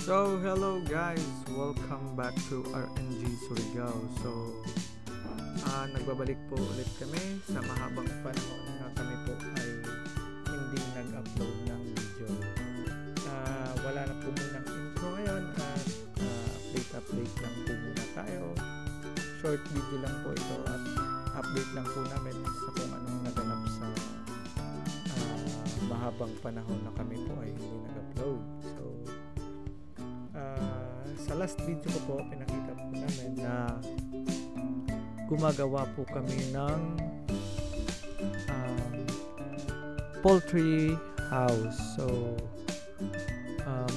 So, hello guys! Welcome back to RNG Surigao. So, nagbabalik po ulit kami sa mahabang panahon na kami po ay hindi nag-upload ng video. Wala na po munang intro ngayon at update lang po muna tayo. Short video lang po ito at update lang po namin sa kung anong naganap sa mahabang panahon na kami po ay hindi nag-upload. So, sa last video ko po, pinakita po namin na gumagawa po kami ng poultry house. So,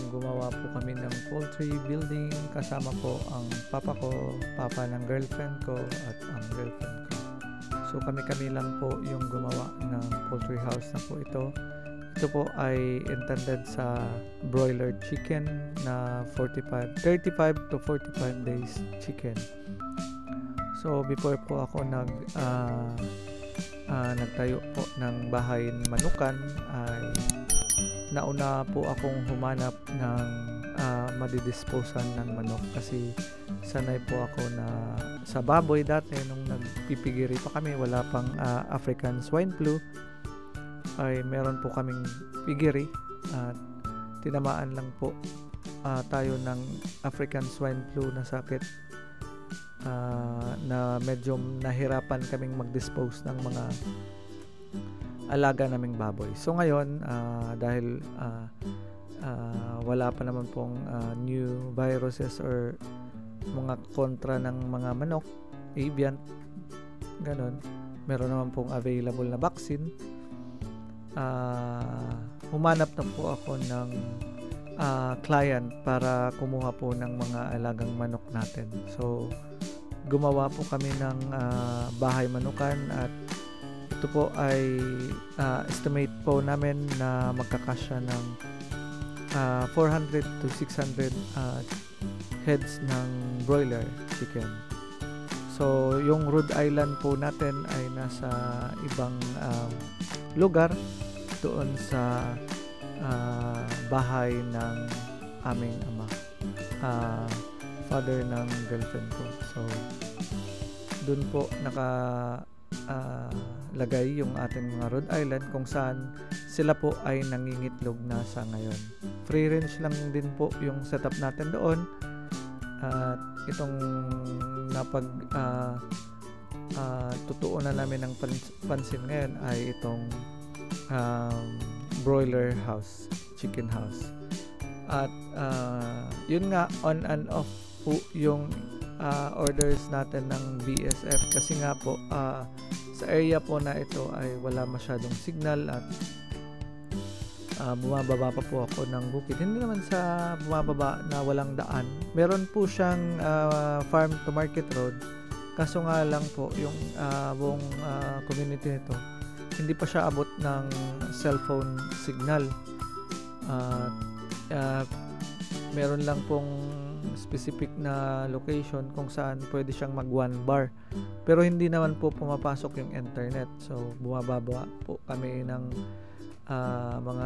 gumawa po kami ng poultry building kasama po ang papa ko, papa ng girlfriend ko at ang girlfriend ko. So, kami-kami lang po yung gumawa ng poultry house na po ito. Ito po ay intended sa broiler chicken na 35 to 45 days chicken. So before po ako nagtayo po ng bahay manukan ay nauna po akong humanap ng madidisposan ng manok kasi sanay po ako na sa baboy dati nung nagpipigiri pa kami, wala pang African swine flu, ay meron po kaming piggery at tinamaan lang po tayo ng African swine flu na sakit na medyo nahirapan kaming mag-dispose ng mga alaga naming baboy. So ngayon dahil wala pa naman pong new viruses or mga kontra ng mga manok, avian, ganon, meron naman pong available na vaccine. Humanap na po ako ng client para kumuha po ng mga alagang manok natin. So gumawa po kami ng bahay manukan at ito po ay estimate po namin na magkakasya ng 400 to 600 heads ng broiler chicken. So yung Rhode Island po natin ay nasa ibang lugar doon sa bahay ng aming ama, father ng girlfriend ko. So doon po lagay yung ating mga Rhode Island kung saan sila po ay nangingitlog na sa ngayon. Free range lang din po yung setup natin doon at itong tutuunan namin ng pansin ngayon ay itong broiler house, chicken house. At yun nga, on and off po yung orders natin ng BSF kasi nga po sa area po na ito ay wala masyadong signal at bumababa pa po ako ng bukid. Hindi naman sa bumababa na walang daan. Meron po siyang farm to market road. Kaso nga lang po yung buong community nito hindi pa siya abot ng cellphone signal. Meron lang pong specific na location kung saan pwede siyang mag one bar. Pero hindi naman po pumapasok yung internet. So bumababa po kami ng mga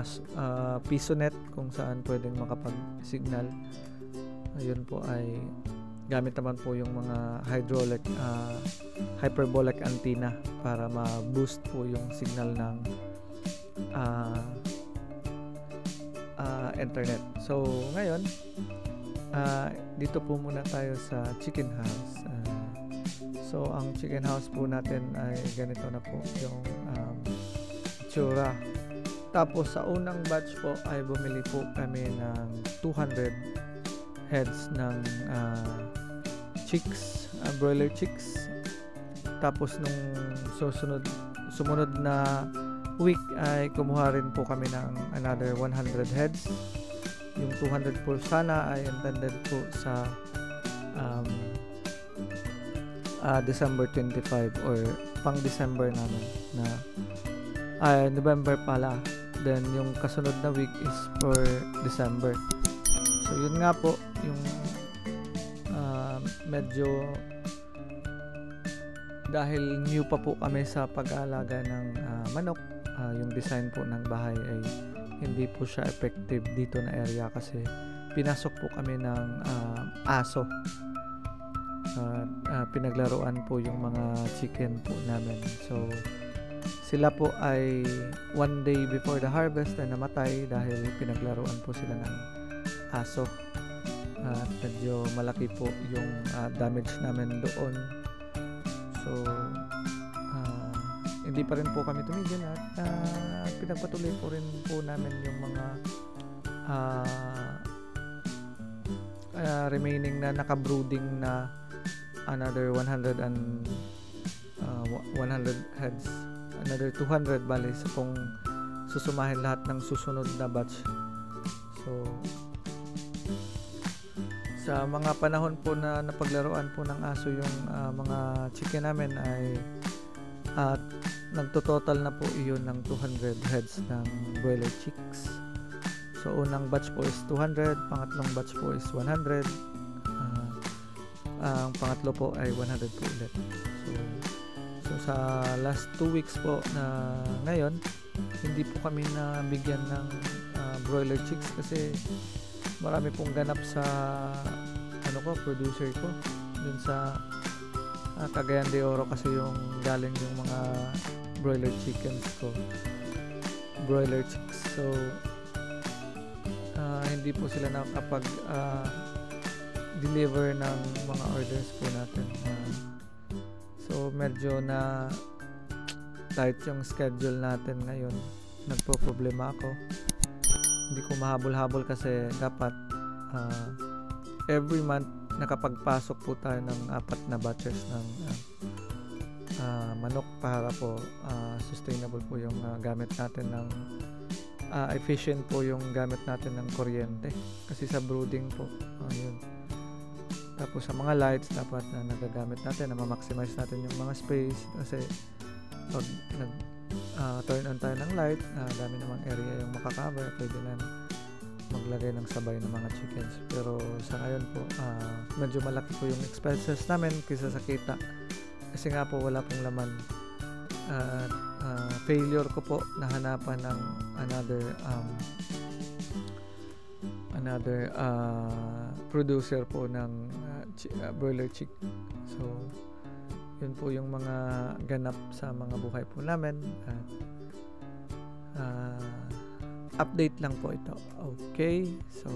PisoNet kung saan pwedeng makapag-signal. Ayun po ay gamit naman po yung mga hyperbolic antenna para ma-boost po yung signal ng internet. So ngayon dito po muna tayo sa chicken house. So ang chicken house po natin ay ganito na po yung itsura. Tapos sa unang batch po ay bumili po kami ng 200 heads ng chicks, broiler chicks. Tapos nung sumunod na week ay kumuha rin po kami ng another 100 heads. Yung 200 po sana ay intended po sa December 25 or pang December namin na November pala. Then yung kasunod na week is for December. So yun nga po yung medyo dahil new pa po kami sa pag-aalaga ng manok, yung design po ng bahay ay hindi po siya effective dito na area kasi pinasok po kami ng aso. Pinaglaruan po yung mga chicken po namin. So sila po ay 1 day before the harvest ay namatay dahil pinaglaruan po sila ng aso. At medyo malaki po yung damage namin doon. So hindi pa rin po kami tumigil at pinagpatuloy po rin po namin yung mga remaining na nakabrooding na another 100 heads, another 200 bali sa kung susumahin lahat ng susunod na batch. So sa mga panahon po na napaglaruan po ng aso yung mga chicken namin ay nagtototal na po iyon ng 200 heads ng broiler chicks. So unang batch po is 200, pangatlong batch po is 100, ang pangatlo po ay 100 po ulit. So sa last 2 weeks po na ngayon, hindi po kami nabigyan ng broiler chicks kasi marami pong ganap sa producer ko dun sa Cagayan de Oro kasi yung galing yung mga broiler chickens ko, broiler chicks. So hindi po sila nakapag deliver ng mga orders po natin. So medyo na tight yung schedule natin ngayon. Nagpo-problema ako. Hindi ko mahabol-habol kasi dapat every month nakapagpasok po tayo ng 4 na batches ng manok para po sustainable po yung gamit natin ng efficient po yung gamit natin ng kuryente kasi sa brooding po yun. Tapos sa mga lights dapat na nagagamit natin na ma-maximize natin yung mga space kasi pag turn on tayo ng light, dami namang area yung makakover, pwede na maglagay ng sabay ng mga chickens. Pero sa ngayon po medyo malaki po yung expenses namin kaysa sa kita kasi nga po wala pong laman. Failure ko po nahanapan ng another producer po ng broiler chick. So yun po yung mga ganap sa mga buhay po namin at update lang po ito. Okay, so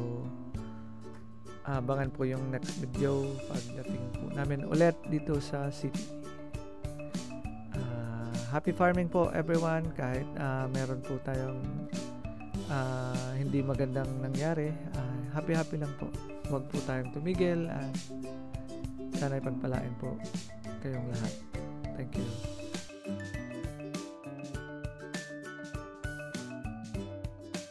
abangan po yung next video pagdating po namin ulit dito sa city. Happy farming po everyone, kahit meron po tayong hindi magandang nangyari, happy lang po. Huwag po tayong tumigil at sana ipagpalain po kayong lahat. Thank you.